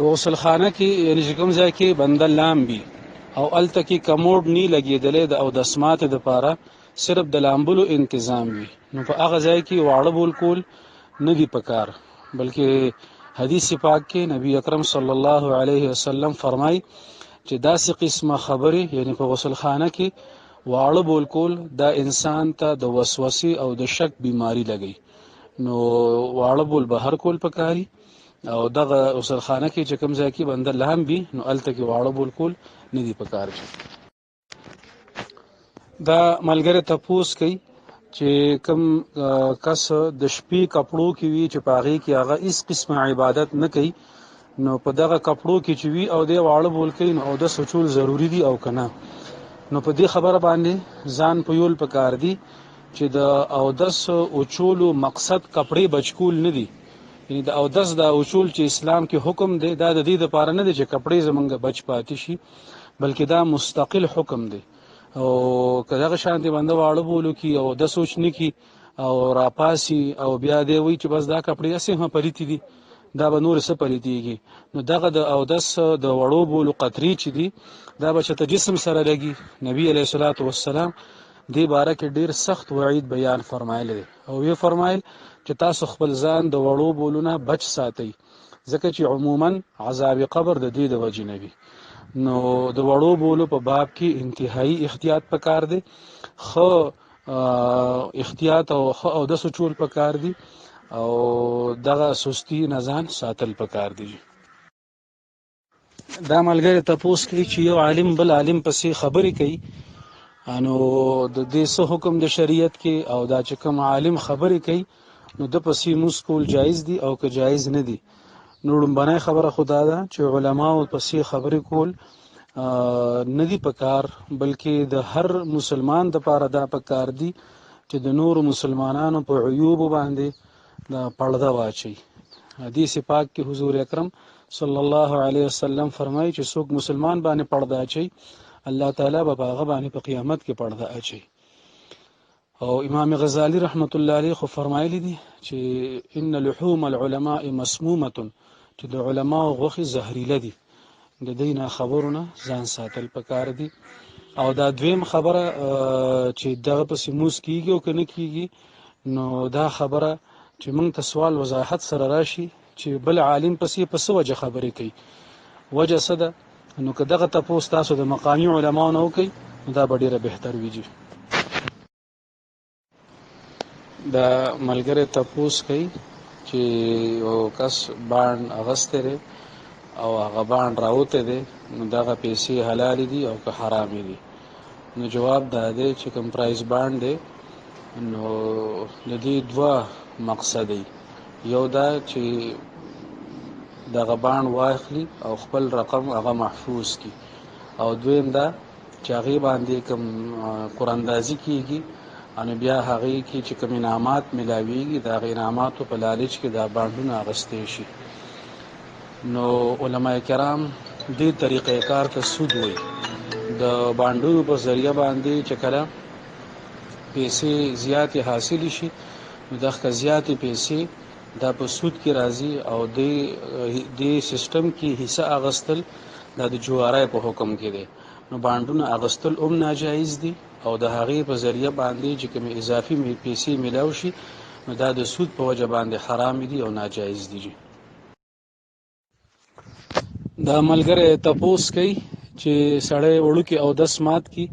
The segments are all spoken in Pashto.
غسل خانه کې یعنی چې کوم ځای کې بنده لامبي او الته کې کموډ نی لګېدلې د او د سمات د پاره صرف د لامبلو انتظام وي، نو په هغه ځای کې واړه بول کول نه دی پکار، بلکې حدیث پاک کې نبی اکرم صلی الله علیه وسلم فرمای چې داسې قسمه خبره یعنی په غسل خانه کې واړه بول کول دا انسان ته د وسوسې او د شک بیماری لګي، نو واړه بول بهر کول پکاري او دغه غسل خانه کې چې کوم ځای کې بنده لامبي نو الته کې واړه بول کول نه دی پکار. دا ملګری تپوس کوي چې کوم کس د شپې کپړو کې وي چې پاغي کې هغه هیڅ قسمه عبادت نه کوي، نو په دغه کپړو کې چې وي او د واړه بول کوي نو او د سوچول ضروری دي او کنه، نو په دې خبره باندې ځان په یول پکار دي چې د اودس اوچولو مقصد کپړې بچکول نه دي، یعنی د اودس د اوچول چې اسلام کې حکم دی دا د دې لپاره نه دی چې کپړې زمونږ بچ پاتې شي، بلکې دا مستقل حکم دی. او کله شانتي بنده واړه بولو کی او د سوچ نه کی او راپاسی او بیا دی وی چې بس دا کپړې اسې هم پریتی دي دا به نور څه پریتیږي، نو دغه د اودس د وړو بولو قطری چې دي دا به چې جسم سره لګي. نبی علیه الصلاۃ والسلام دې باره کې ډیر سخت وعید بیان فرمایلی دی او وی فرمایل چې تاسو خپل ځان د وړو بولونه بچ ساتئ ځکه چې عموما عذاب قبر د دې د وجې نه وي، نو د وړو بولو په باب کې انتهایی احتیاط پکار دی، خو احتیاط او د سوچول پکار دی او دغه سستی نزان ساتل پکار دی. دا ملګری تپوس کوي چې یو عالم بل عالم پسې خبرې کوي، نو د دې څه حکم د شریعت کې او دا چې کوم عالم خبرې کوي نو د پسې موږ کول جایز دي او که جایز نه دي. نو لومبنۍ خبره خدا ده چې علماو پسې خبرې کول نه دي پکار، بلکې د هر مسلمان د پاره دا پکار دي چې د نور مسلمانانو په عیوب باندې دا پرده واچي. حدیث پاک کې حضور اکرم صلی الله علیه وسلم فرمایي چې څوک مسلمان باندې پرده اچي الله تعالی به هغه باندې په قیامت کې پرده اچي. او امام غزالی رحمت الله علیه خو فرمایلی دي چې ان لحوم العلماء مسمومه، چې د علماو غوښې زهريله دي، د دې نه خبرونه ځان ساتل پکار دي. او دا دویم خبره چې دغه پسې موس کیږي او کنه کیږي نو دا خبره چې موږ ته سوال وضاحت سره راشي چې بل عالم پسې په څه وجه خبرې کوي، وجه څه ده، نو که دغه تپوس تاسو د مقامی علماو نه وکړئ نو دا به ډېره بهتر ویږي. دا ملګری تپوس کوي چې یو کس باند اغستی دی او هغه باند راوتی دی نو دغه پیسې حلال دي او که حرامې دي، نو جواب دا دی چې کوم پرایز باند دی نو د دې دوه مقصد دی، یو دا چې دغه باند واخلي او خپل رقم هغه محفوظ کی، او دویم دا چې هغې باندې کوم قراندازي کیږي ان بیا هغه کې چې کوم انعامات ملاويږي دا غیر انعاماتو په لالچ کې دا باندونه اغستې شي. نو علماء کرام دې طریقې کار ته سود وایي، د باندونو په ذریعہ باندې چې کله پیسې زیاتې حاصل شي نو دغه زیاتې پیسې دا په سود کې راځي او دې سیستم کې حصہ اغستل دا د جوارای په حکم کې دی، نو باندونه اغستل ناجایز دي او د هغې په ذریعہ باندې چې کوم اضافي پیسې ملاو شي نو دا د سود په وجه باندې حرام دي او ناجایز دي. دا ملګری تپوس کوي چې سړی وړوکی او دس مات کی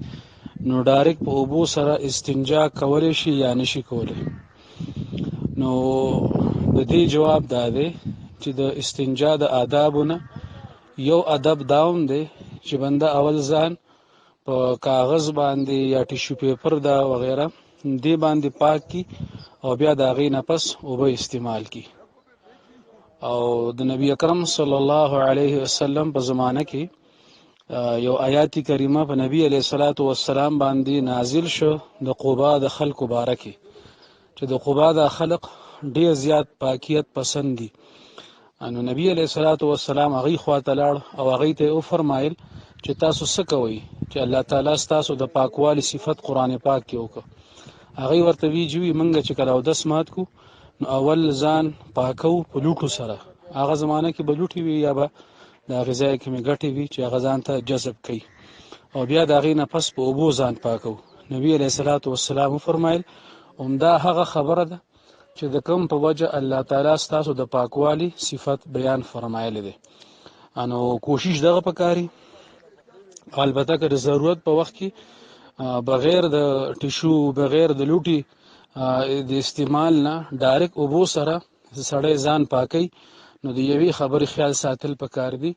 نو ډایرک په اوبو سره استنجا کولی شي یا نشي کولی، نو د دې جواب دا دی چې د استنجا د آدابونه یو ادب داوم دی چې بنده اول ځان په کاغذ باندې یا ټیشو پیپر دا وغیرہ دې باندې پاک کی او بیا د هغې نه پس اوبه استعمال کی. او د نبی اکرم صلی الله علیه وسلم په زمانه کې یو آیات کریمه په نبی علیه الصلاۃ والسلام باندې نازل شو د قبا د خلکو باره کې چې د قبا د خلق ډیر زیات پاکیت پسند دي، نو نبی علیه الصلاۃ والسلام هغې خواته لاړ او هغې ته یې وفرمایل چې تاسو څه کوئ چې الله تعالی ستاسو د پاکوالي صفت قرآن پاک کې وکړه. هغې ورته وی چې موږ چې کله اودس مات کو نو اول ځان پاکو په لوټو سره هغه زمانه کې بلوټي وي یا به د غذای کې ګټي وي چې هغه ځان ته جذب کوي او بیا د هغې نه پس په اوبو ځان پاکو. نبی علیه الصلاة والسلام وفرمایل همدا هغه خبره ده چې د کوم په وجه الله تعالی ستاسو د پاکوالي صفت بیان فرمایلی دی. انو کوشش دغه پکاري البته که د ضرورت په وخت کې بغیر د ټیشو بغیر د لوټي د استعمال نه ډایرک اوبو سره سړی ځان پاکي نو د یوې خبرې خیال ساتل پکار دي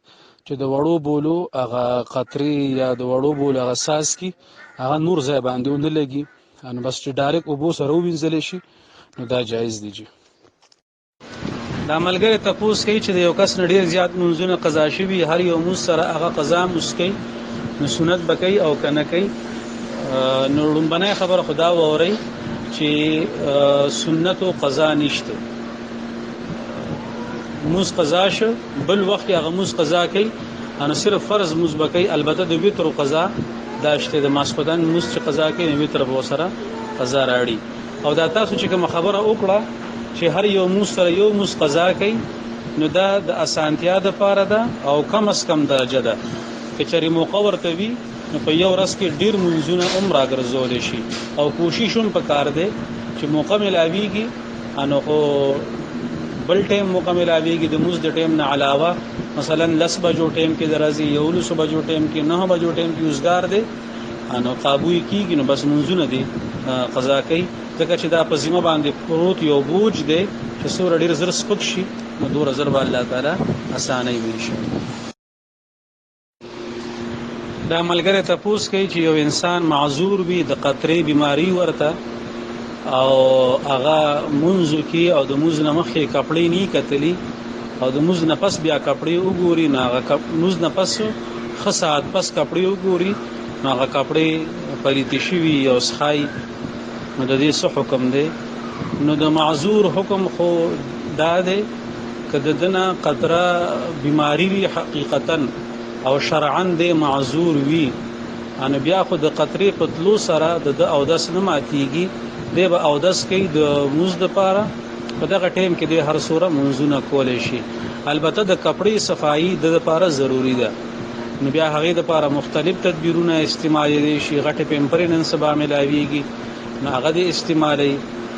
چې د وړو بولو هغه قطرې یا د وړو بولو هغه ساس کې هغه نور ځای باندې ونه لګي نو بس چې ډایرک اوبو سره ووینځلی شي نو دا جایز دی. دا ملګری تپوس کوي چې د یو کس نه ډېر زیات منځونه قضا شوي هر یو مونځ سره هغه قضا مونځ کوي نو سنت به کوي او که نه کوي. نو لومبنۍ خبره خو دا واورئ چې سنتو قضا نشته، مونځ قضا شو بل وخت هغه مونځ قضا کوي نو صرف فرض مونځ به کوي. البته د وتر قضا دا شته د ماسخوتن مونځ چې قضا کوي نو وتر به سره قضا راړي. او دا تاسو چې کوم خبره وکړه چې هر یو مونځ سره یو مونځ قضا کوي نو دا د اسانتیا د پاره ده او کم از کم درجه ده. که چېرې موقع ورته وي نو په یو ورځ کې ډېر مونځونه هم راګرځولی شي او کوشش هم پکار دی چې موقع ملاویږي نو خو بل ټیم موقع ملاویږي د مونځ د ټیم نه علاوه مثلا 10 بجو ټیم کې درځي 11 بجو ټیم کې 9 بجو ټیم کې وزګار دی نو قابوی کیږي نو بس مونځونه دي قضا کوي ځکه چې دا په ذمه باندې پروت یو بوج دی چې څومره ډېر زر سپک شي نو دومره زر به الله تعالی اسانۍ وشي. دا ملګری تپوس کوي چې یو انسان معذور وي د قطرې بیماری ورته او هغه مونځو کې او د مونځ نه مخکې کپړې نه کتلي او د مونځ نه پس بیا کپړې وګوري نو هغه مونځ نه پس ښه ساعت پس کپړې وګوري نو هغه کپړې پلیتې شوي او سخای نو د دې څه حکم دی؟ نو د معذور حکم خو دا دی که د دنه قطره بیماری وي حقیقتا او شرعا دی معذور وي انو بیا خو د قطرې په تلو سره د اودس نه ماتیږي دی به اودس کوي د مونځ دپاره په دغه ټیم کې دی هر صوره مونځونه کولی شي. البته د کپړې صفایي د دپاره ضروري ده نو بیا هغې دپاره مختلف تدبیرونه استعمالی شي. غټې پیمپرې نن سبا ملاویږي نو هغه دې استعمالی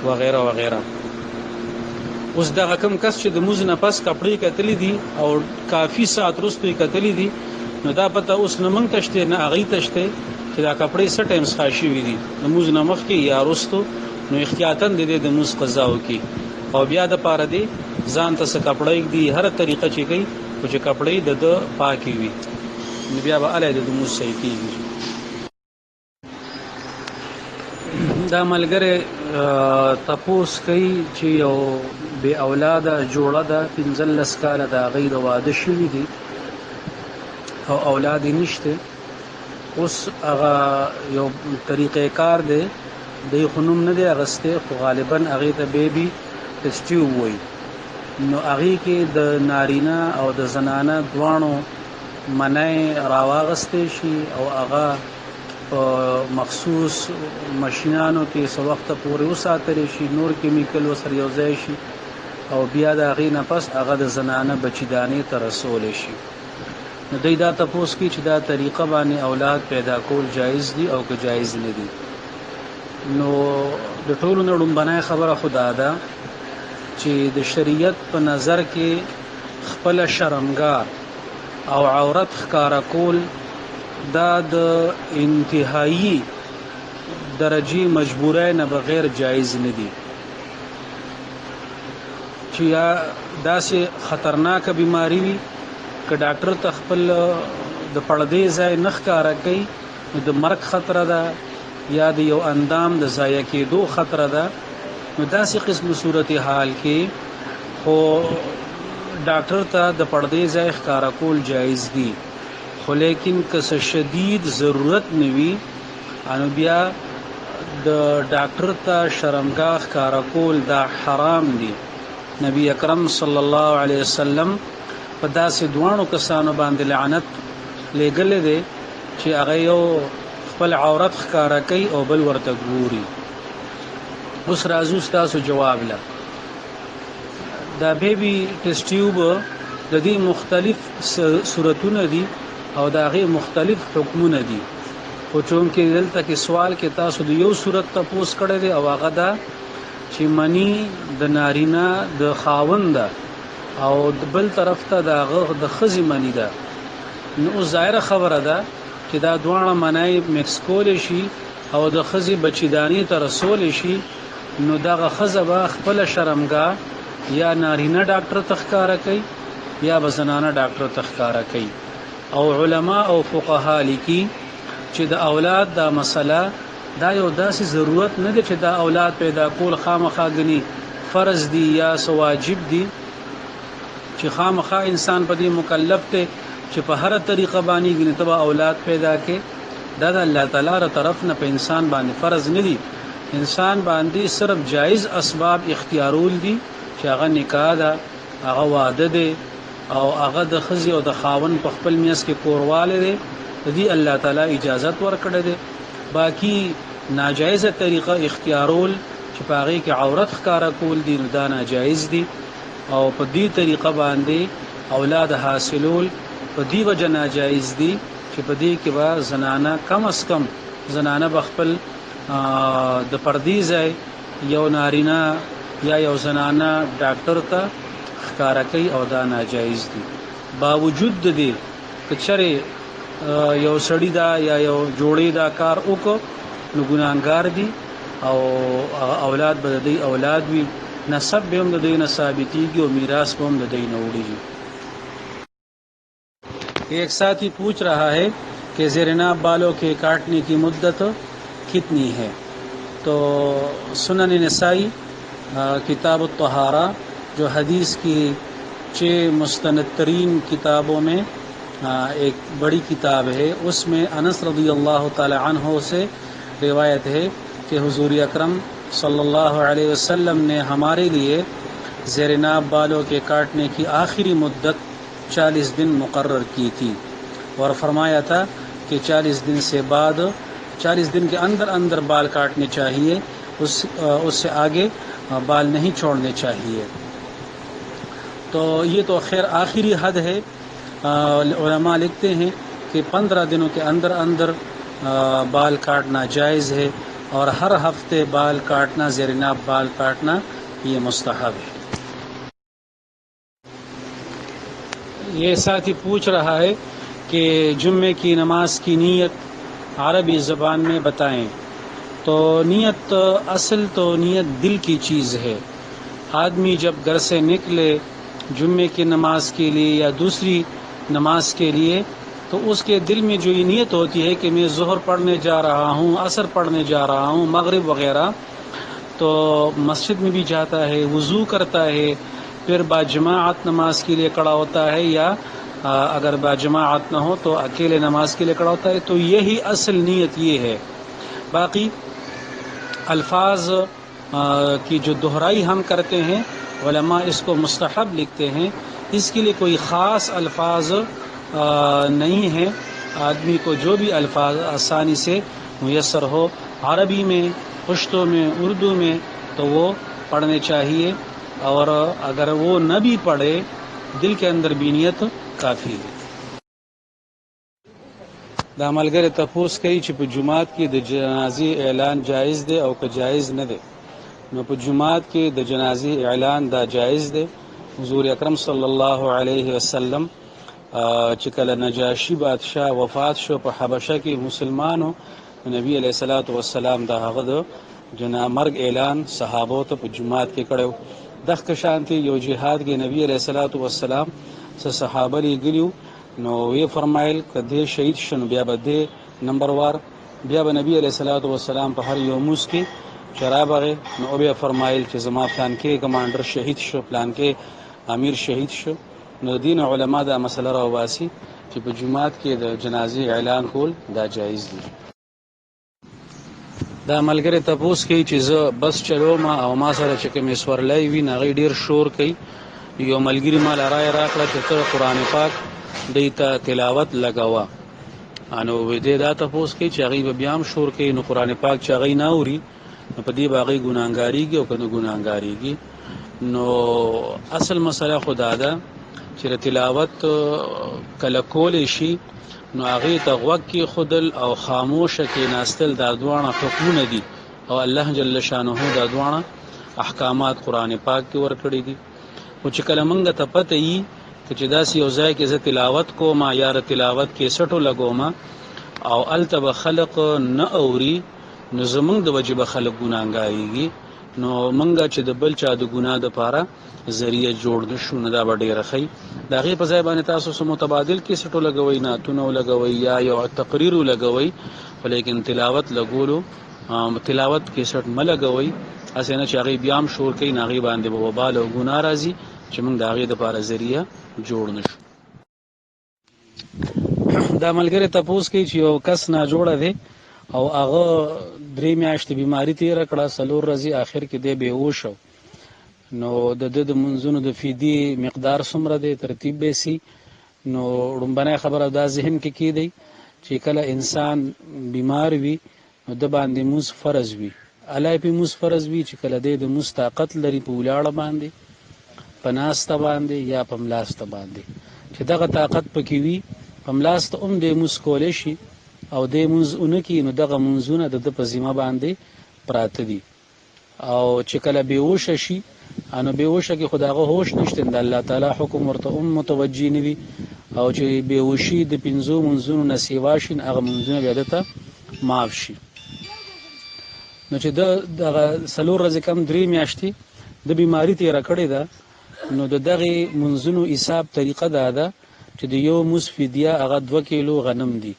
وغیره وغیره. اوس دغه کم کس چې د مونځ نه پس کپړې کتلی دي او کافي ساعت وروسته یې کتلی دي نو دا پته اوس نه موږ ته شته نه هغې ته شته چې دا کپړې څه ټایم څخه شوي دي د مونځ نه مخکې یا وروستو نو احتیاطاً د دې د مونځ قضا وکړي او بیا دپاره دې ځان ته څه کپړه ږدي هره طریقه چې کوي خو چې کپړې د ده پاکې وي نو بیا به الی د مونځ صحیح کېږي. دا ملګری تپوس کوي چې یو بې اولاده جوړه ده 15 کاله د هغې د واده شوي دي او اولاد یې نشته. اوس هغه یو طریقې کار دی دی خو نوم نه دی اغستی خو غالبا هغې ته بیبي ټسټیو وایي نو هغې کې د نارینه او د زنانه دواړو منی راواغستی شي او هغه په مخصوص ماشینانو کې څه وخته پورې وساتلی شي نور کیمیکل ورسره یو ځای شي او بیا د هغې نه پس هغه د زنانه بچیدانې ته رسولی شي. نو دوی دا تپوس کوي چې دا طریقه باندې اولاد پیدا کول جایز دي او که جایز نه دي. نو د ټولو نه لومبنۍ خبره خو دا ده چې د شریعت په نظر کې خپله شرمګاه او عورت ښکاره کول دا د انتهایی درجې مجبورۍ نه بغیر جایز نه دي چې یا داسې خطرناکه بیماری وي که ډاکټر ته خپل د پړدې ځای نه ښکاره کوي نو د مرګ خطره ده یا د یو اندام د ضایع کېدو خطره ده نو داسې قسم صورت حال کې خو ډاکټر ته د پړدې ځای ښکاره کول جایز دي خو لیکن که څه شدید ضرورت نه وي نو بیا د ډاکټر ته شرمګاه ښکاره کول دا حرام دي. نبی اکرم صلی الله علیه وسلم په داسې دواړو کسانو باندې لعنت لېږلی دی چې هغه یو خپل عورت ښکاره کوي او بل ورته ګوري. اوس راځو ستاسو جواب له. دا بیبي ټیسټ ټیوب د دې مختلف صورتونه دي او دا غي مختلف حکمونه دي. خو چون کې دلته کې سوال کې تاسو د یو صورت تپوس کړی دی او هغه دا چې منی د نارینه د خاوند او بل طرف ته د خزي منی ده. نو ظاهره خبره ده چې دا دوه منای مکس کول شي او د خزي بچیدانی ته رسول شي، نو دغه خزه به خپل شرمګاه یا نارینه ډاکټر تخکاره کوي یا بزنانه ډاکټر تخکاره کوي. او علما او فقها لیکي چې د اولاد دا مسله دا یو داسې ضرورت نه دی چې دا اولاد پیدا کول خامخا غني فرض دی یا واجب دی چې خامخا انسان په دې مکلف دی چې په هر طریقه باندې غني تبا اولاد پیدا کې. دا د الله تعالی تر طرف نه په انسان باندې فرض نه دی. انسان باندې صرف جائز اسباب اختیارول دي چې هغه نکاح ده، هغه واده ده او هغه د خزي او د خاون په خپل میاس کې کورواله ده، دې الله تعالی اجازت ورکړه ده. باقی ناجایزه طریقه اختیارول چې پاغي کې عورت ښکارا کول دي دا ناجایز دي. او په دې طریقه باندې اولاد حاصلول په دې وجه ناجایز دي چې په دې کې به زنانه کم از کم زنانه بخپل د پردی ځای یو نارینه یا یو زنانه ډاکټر ته ښکارا کوي او دا ناجایز دي. باوجود د دې چې چره یو سړی دا یا یو جوړی دا کار وکړو نو ګناهګار دي او اولاد به د اولاد وي، نسب به هم د دې نه ثابتېږي او میراث به هم د دې نه وړيږي. ایک ساتھی پوچھ رہا ہے کہ زیر ناب بالوں کے کاٹنے کی مدت کتنی ہے؟ تو سنن نسائی کتاب الطہارہ جو حدیث کی 6 مستند ترین کتابوں میں ایک بڑی کتاب ہے، اس میں انس رضی اللہ تعالی عنہ سے روایت ہے کہ حضور اکرم صلی اللہ علیہ وسلم نے ہمارے لیے زیر ناب بالوں کے کاٹنے کی آخری مدت 40 دن مقرر کی تھی اور فرمایا تھا کہ 40 دن سے بعد 40 دن کے اندر بال کاٹنے چاہیے، اس سے آگے بال نہیں چھوڑنے چاہیے. تو یہ تو خیر آخری حد ہے. علماء لکھتے ہیں کہ 15 دنوں کے اندر بال کاٹنا جائز ہے اور ہر ہفتے بال کاٹنا، زیر ناب بال کاٹنا یہ مستحب ہے. یہ ساتھی پوچھ رہا ہے کہ جمعے کی نماز کی نیت عربی زبان میں بتائیں. تو نیت اصل تو نیت دل کی چیز ہے. آدمی جب گھر سے نکلے جمعے کی نماز کے لیے یا دوسری نماز کے لیے تو اس کے دل میں جو یہ نیت ہوتی ہے کہ میں ظہر پڑھنے جا رہا ہوں، عصر پڑھنے جا رہا ہوں، مغرب وغیرہ، تو مسجد میں بھی جاتا ہے، وضو کرتا ہے، پھر باجماعت نماز کے لیے کھڑا ہوتا ہے یا اگر باجماعت نہ ہو تو اکیلے نماز کے لیے کھڑا ہوتا ہے. تو یہی اصل نیت یہ ہے. باقی الفاظ کی جو دہرائی ہم کرتے ہیں علماء اس کو مستحب لکھتے ہیں. اس کے لیے کوئی خاص الفاظ نہیں ہے. آدمی کو جو بھی الفاظ آسانی سے میسر ہو عربی میں، پشتو میں، اردو میں تو وہ پڑھنے چاہیے. اور اگر وہ نہ بھی پڑھے دل کے اندر بھی نیت کافی ہے. دا ملګری تپوس کوي چې په جمعات کې د جنازې اعلان جایز دی او که جایز نه دی. نو په جمعات کې د جنازې اعلان دا جایز دی. حضور اکرم صلی الله علیه وسلم چې کله نجاشی بادشاہ وفات شو په حبشه کې مسلمانو، نبی علیہ الصلوۃ والسلام دا هغه د مرګ اعلان صحابو ته په جمعات کې کړو. دغه شانتي یو جهاد کې نبی علیہ الصلوۃ والسلام سے صحابه لري نو وی فرمایل کده شهید شنو بیا به نمبر وار بیا به نبی علیہ الصلوۃ والسلام په هر یو موس کې شرابغه نو بیا فرمایل چې زما پلان کې کمانډر شهید شو، پلان کې امیر شهید شو. نو دین علما دا مسله راوباسي چې په جمعات کې د جنازې اعلان کول دا جایز دي. دا ملګری تپوس کوي چې زه بس چلوم او ما سره چې کوم سورلای وي نغې ډیر شور کوي. یو ملګری مال رائے راکړه چې ته قرآن پاک دیتا تلاوت لګاوه. انو وې دې دا تپوس کوي چې هغه بیا هم شور کوي نو قرآن پاک چې هغه نه اوري نو په دې باغې ګناهګاریږي او کنه ګناهګاریږي. نو اصل مسله خدا ده چې تلاوت کله کول شي نو هغه ته وګ کې خودل او خاموشه کې ناستل دا دوانه حکمونه دي او الله جل شانه دا دوانه احکامات قران پاک کې ورکړي دي. او چې کله مونږ ته پته یي چې داسې یو ځای کې زه تلاوت کوم یا تلاوت کې سټو لګوم او التب خلق نه اوري نو زمونږ د وجه به خلق ګناګاریږي، نو مونږ چې د بل چا د ګناه د پاره ذریعہ جوړ نشو نه دا ډېر ښه دا غي په ځای باندې تاسو سره متبادل کې سټو لګوي نه تونو لګوي یا یو تقریر لګوي، ولیکن تلاوت لګولو تلاوت کې سټ ملګوي اسنه چې هغه بیا هم شور کوي ناغي باندې به وبال او ګناه راځي چې موږ د هغه د لپاره ذریعہ جوړ نشو. دا ملګری تاسو کې چې یو کس نه جوړه دی او هغه 3 میاشتې بیماری تیر کړه، سلور ورځې اخر کې دی بیهوش شو، نو د منځونو د فیدی مقدار څومره دی ترتیب به سي. نو رومبنه خبره دا ذهن کې کی دی چې کله انسان بیمار وي نو د باندې موس فرض وي، علای په موس فرض وي چې کله د موس طاقت لري په ولاړه باندې پناسته باندې یا پملاسته باندې چې دغه طاقت پکې وي پملاسته د موس کولې شي او د موس اونکي نو دغه منځونه د په ذمہ باندې پراته دي. او چې کله بیهوش شي انو بیهوش کې خداغه هوش نشته د الله تعالی حکم ورته متوجی نه وي او چې بیهوشي د 5 منځونو نسیوا شي هغه منځونه بیا دته معاف شي. نو چې د سلور ورځې کم 3 میاشتې د بیماری تیر کړې ده نو دغه منځونو حساب طریقه ده چې د یو مسفیدیا هغه 2 کیلو غنم دي،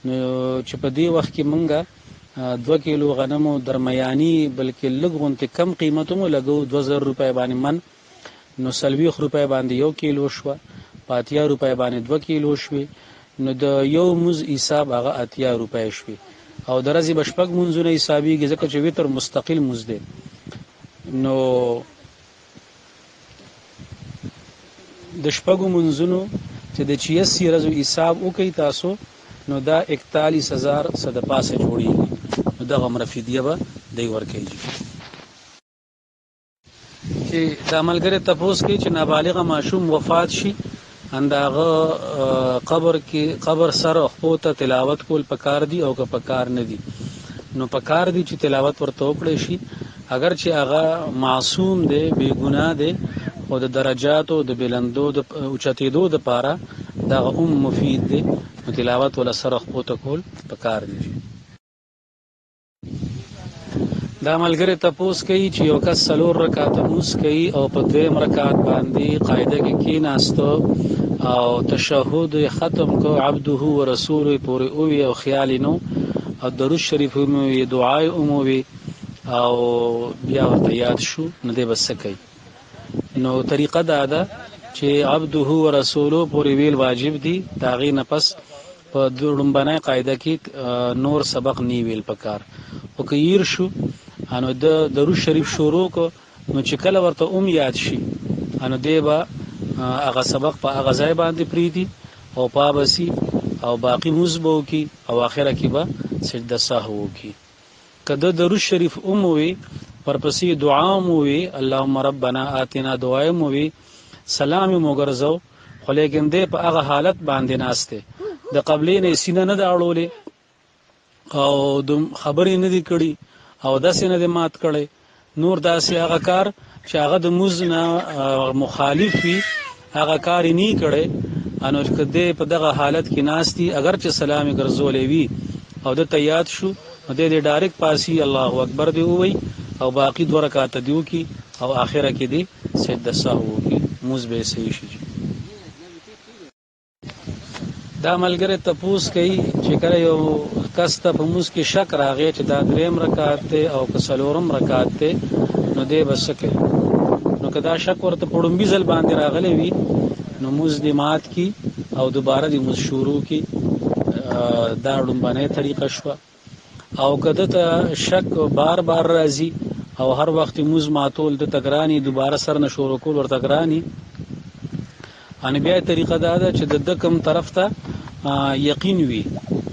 نو چې په دې وخت کې مونږه 2 کیلو غنمو درمیاني بلکې لږ کم قیمتونو لګو 2000 روپے باندې من، نو 30 روپے باندې 1 کیلو شو، 80 روپے باندې 2 کیلو شوي، نو د یو مز حساب هغه 80 روپے شوي. او درځي بشپک منځونه حسابي ځکه چې وتر مستقل مز ده، نو د شپږو منځونو چې د 86 ورځو حساب وکي تاسو نو دا 41000 صد پاسه جوړیږي، نو دغه مرفیدیه به دی ورکیږي. چې د عملګری تپوس کې چې نابالغ معصوم وفات شي انداغه قبر سره خپل ته تلاوت کول پکار دي او که پکار نه دي نو پکار دي چې تلاوت ورته وکړي شي، اگر چې هغه معصوم دی بے ګناه دی او د درجاتو د بلندو د اوچتېدو د پاره دا مفید دی نو تلاوت ولا سره خپل ته کول پکار دي. دا ملګری تپوس کوي چې یو کس 3 رکعات موس کوي او په 2 رکعات باندې قاعده کې کیناستو او تشهود ختم کو عبده و رسوله پورې او او خیال نو او درود شریف مو دعای عمومي او بیا ورته یاد شو نو دې بس کوي. نو طریقه دا ده چې عبده و رسوله پورې ویل واجب دي، دا غي نه پس په دوړمبنه قاعده کې نور سبق نی ویل پکار او کیر شو انو د درود شریف شروع کو نو چې کله ورته یاد شي انو دی با هغه سبق په هغه ځای باندې پریدي او پابسي او باقی مزبو کی او اخره کې به سجده سهو کی. کده درود شریف وي پرپسې دعا مو وي اللهم ربنا آتنا دعای مو وي سلام مو ګرځو، خو لیکن دې په هغه حالت باندې ناشته د قبلې نه سینه نه داړولې او د خبرې نه دی کړي او داسې نه دی مات کړي، نور داسې هغه کار چې هغه د موز نه مخالف وي هغه کار نه کړي انو کده په دغه حالت کې ناشتي اگر چې سلام ګرځولې وي او د تیاد شو د ډایرک پاسي الله اکبر دی وای او باقی 2 رکعات دیو کی او اخره کې دی سجده سهو کی موز به صحیح شي. دا ملګری تپوس کوي چې کله یو کس ته په موس کې شک راغی چې دا 3 رکعات ته او که 4 رکعات ته نو دی بس کوي، نو کدا شک ورته پړمبي ځل باندې راغلی وي نو موز دی مات کی او دوباره دی موز شروع کی، دا ډومبنه طریقه شو. او کده ته شک بار راځي او هر وخت موز ماتول د تګرانی دوباره سر نه شروع کول ورته تګرانی ان بیا طریقه دا ده چې د کم طرف ته یقین وي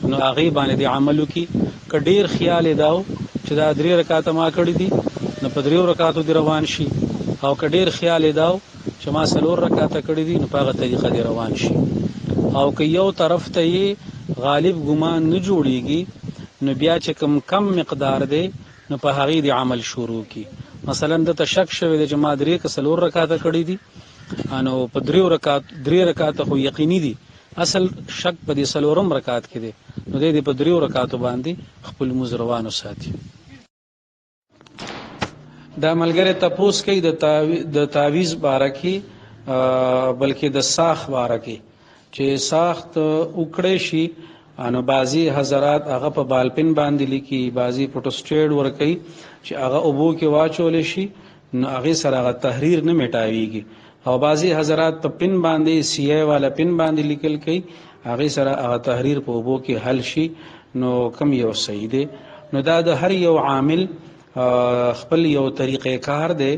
نو هغه باندې عملو کی کډیر خیال داو چې دا 3 رکعات ما کړی دي نو په 3 رکعاتو دی روان شي او که ډیر خیال داو چې ما 4 رکعاته کړی دي نو په هغه طریقه دی روان شي. او که یو طرف ته یې غالب ګمان نه جوړیږي نو بیا چې کم مقدار دی نو په هغې د عمل شروع کی. مثلا د ته شک شوی دی چې ما 3 که 4 رکعاته کړی دي نو په 3 رکعاته خو یقیني دي، اصل شک په دې 4م رکعت کې دی نو دی په 3 رکعاتو باندې خپل لمونځ روان وساتي. دا ملګری تپوس کوي د تعویذ باره کې بلکې د ساخ باره کې چې ساخت وکړی شي نو بعضی حضرات هغه په بالپن باندې لیکي، بعضی پروټوسټیډ ورکوي چې هغه اوبو کې واچول شي نو هغې سره هغه تحریر نه میټاویږي، او بعضی حضرات په پن باندې سیای والا پن باندې لیکل کوي هغې سره هغه تحریر په اوبو کې حل شي. نو کم یو صحیح دی؟ نو دا د هر یو عامل خپل یو طریقې کار دی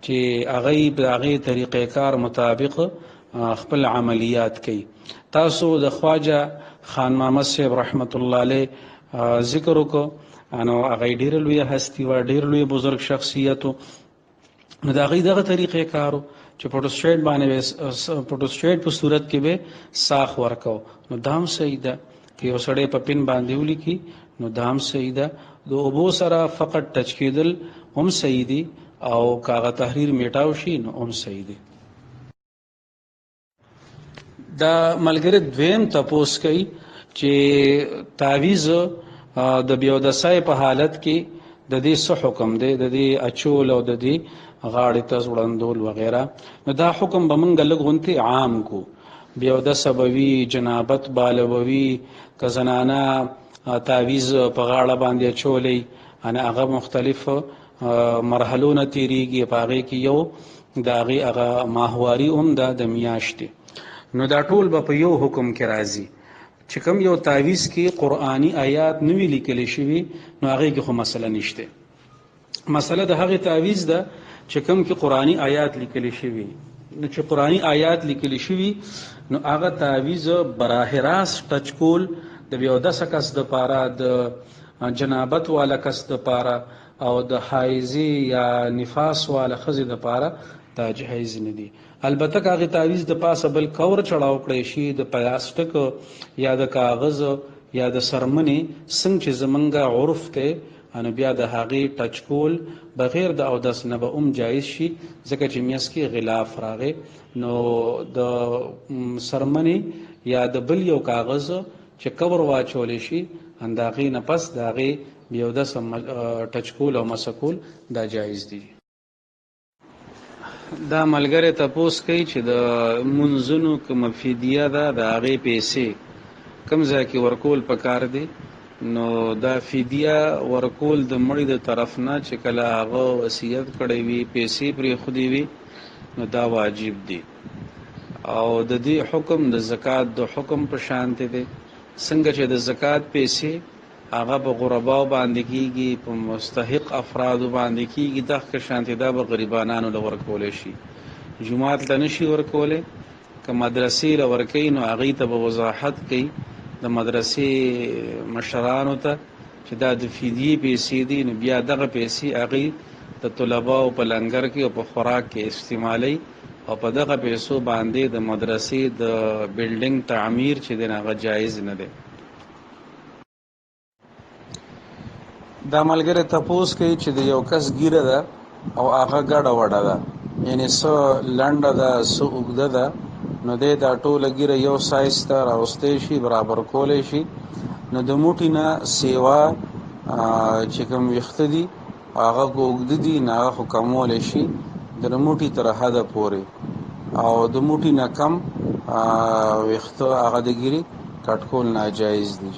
چې هغې طریقې کار مطابق خپل عملیات کوي. تاسو د خواجه خان محمد صاحب رحمت الله علیه ذکر وکړو، نو هغه ډېره لویه هستي وه، ډېر لوی بزرګ شخصیت و. نو د هغې دغه طریقې کار و چې پروټوسټیډ په صورت کې به ساخ ورکو. نو دا هم صحیح ده که یو سړی په پن باندې ولیکي نو دا هم صحیح ده. د اوبو سره فقط ټچ کېدل هم صحیح دي، او که هغه تحریر میټاو شي نو هم صحیح دي. دا ملګری دویم تپوس کوي چې تعویذ د بیودسای په حالت کې د دې څه حکم دی، د دې اچول او د دې غاړې ته ځوړندول وغیره. نو دا حکم به موږ لږ غونتې عام کو. بیودسه به وي، جنابت باله به وي، که زنانه تعویذ په غاړه باندې اچولی هغه مختلف مرحلو نه تیریږي، په هغې کې یو د هغې هغه ماهواري هم ده د میاشتې. نو دا ټول به په یو حکم کې راځي چې کوم یو تعویذ کې قرآني آیات نه وي لیکلی شوي نو هغې کې خو مسله نشته. مسله د هغې تعویذ ده چې کوم کې قرآني آیات لیکلی شوي. نو چې قرآني آیات لیکلی شوي نو هغه تعویذ براه راست ټچ کول د بیودسه کس دپاره، د جنابت والا کس دپاره، او د حایزي یا نفاس والا ښځې دپاره دا جایز نه دي. البته که هغې تعویذ د پاسه بل کور چړاو کړی شي د پلاستیک یا د کاغذ یا د سرمنې څنګه چې زمونږ عرف دی نو بیا د هغې ټچ کول بغیر د اودس نه به هم جایز شي، ځکه چې میس کې غلاف راغی. نو د سرمنې یا د بل یو کاغذ چې کور واچولی شي د هغې نه پس د هغې بیودس ټچ کول او مسه کول دا جایز دي. دا ملګری تپوس کوي چې د منځونو کومه فدیه ده د هغې پیسې کوم ځای کې ورکول پکار دی. نو دا فدیه ورکول د مړي د طرف نه چې کله هغه وصیت کړی وي، پیسې پرېښودې وي، نو دا واجب دی. او د دې حکم د زکات د حکم په شانتې دی. څنګه چې د زکات پیسې هغه په غرباو باندې کېږي، په مستحق افرادو باندې کېږي، دغه شانتې دا به غریبانانو له ورکولی شي. جومات له نشي ورکولی، که مدرسې له ورکوي نو هغې ته به وضاحت کوي د مدرسې مشرانو ته چې دا د فدیې پیسې دي، نو بیا دغه پیسې هغې د طلباو په لنګر کې او په خوراک کې استعمالوي، او په دغه پیسو باندې د مدرسې د بلډینګ تعمیر چې دی هغه جایز نه دی. دا ملګری تپوس کوي چې د یو کس ګیره ده او هغه ګډه وډه ده، یعنې څه لنډه ده څه اوږده ده، نو دی دا ټوله ګیره یو سایز ته راوستی شي، برابر کولی شي. نو د موټي نه سیوا چې کوم ویښته دي هغه که اوږده دي نو هغه خو کمولی شي د موټي تر حده پورې، او د موټي نه کم ویښته هغه د ګیرې کټ کول ناجایز دي.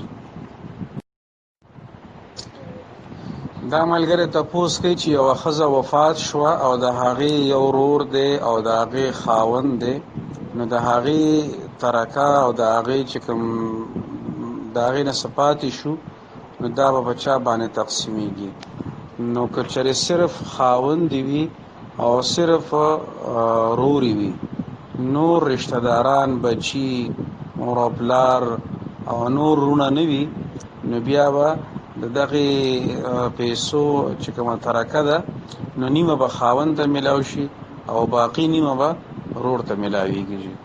دا ملګری تپوس کوي چې یوه ښځه وفات شوه او د هغې یو ورور دی او د هغې خاوند دی، نو د هغې ترکه او د هغې چې کوم د هغې نه څه پاتې شو نو دا به په چا باندې تقسیمیږي. نو که چېرې صرف خاوند وي او صرف روري وي، نور رشته داران بچي مور او پلار او نور رونه نه وي، نو بیا به د دغې پیسو چې کومه ترکه ده نو نیمه به خاوند ته میلاو شي او باقی نیمه به روړ ته ملاویږي.